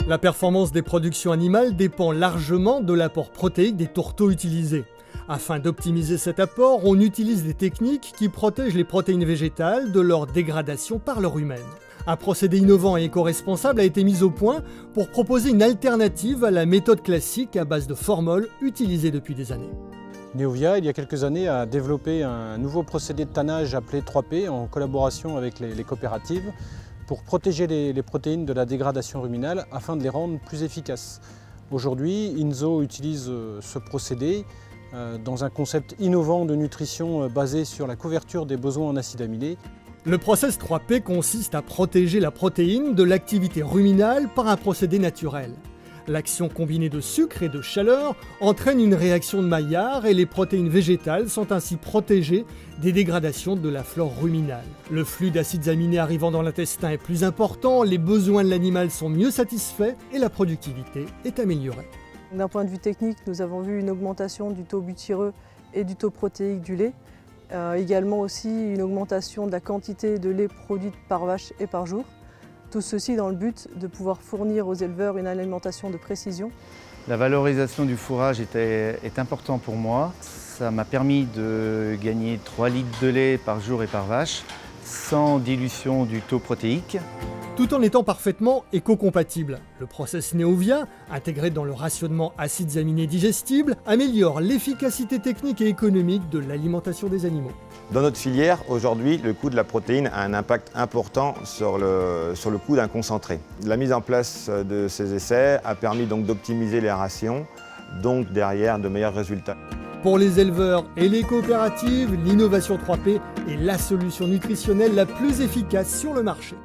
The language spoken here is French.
La performance des productions animales dépend largement de l'apport protéique des tourteaux utilisés. Afin d'optimiser cet apport, on utilise des techniques qui protègent les protéines végétales de leur dégradation par l'heure humaine. Un procédé innovant et éco-responsable a été mis au point pour proposer une alternative à la méthode classique à base de formol utilisée depuis des années. Neovia, il y a quelques années, a développé un nouveau procédé de tannage appelé 3P en collaboration avec les coopératives pour protéger les protéines de la dégradation ruminale afin de les rendre plus efficaces. Aujourd'hui, Inzo utilise ce procédé dans un concept innovant de nutrition basé sur la couverture des besoins en acides aminés. Le process 3P consiste à protéger la protéine de l'activité ruminale par un procédé naturel. L'action combinée de sucre et de chaleur entraîne une réaction de Maillard et les protéines végétales sont ainsi protégées des dégradations de la flore ruminale. Le flux d'acides aminés arrivant dans l'intestin est plus important, les besoins de l'animal sont mieux satisfaits et la productivité est améliorée. D'un point de vue technique, nous avons vu une augmentation du taux butyreux et du taux protéique du lait. Également aussi une augmentation de la quantité de lait produite par vache et par jour. Tout ceci dans le but de pouvoir fournir aux éleveurs une alimentation de précision. La valorisation du fourrage est important pour moi. Ça m'a permis de gagner 3 litres de lait par jour et par vache, sans dilution du taux protéique. Tout en étant parfaitement éco-compatible. Le process Neovia, intégré dans le rationnement acides aminés digestibles, améliore l'efficacité technique et économique de l'alimentation des animaux. Dans notre filière, aujourd'hui, le coût de la protéine a un impact important sur le coût d'un concentré. La mise en place de ces essais a permis donc d'optimiser les rations, donc derrière de meilleurs résultats. Pour les éleveurs et les coopératives, l'innovation 3P est la solution nutritionnelle la plus efficace sur le marché.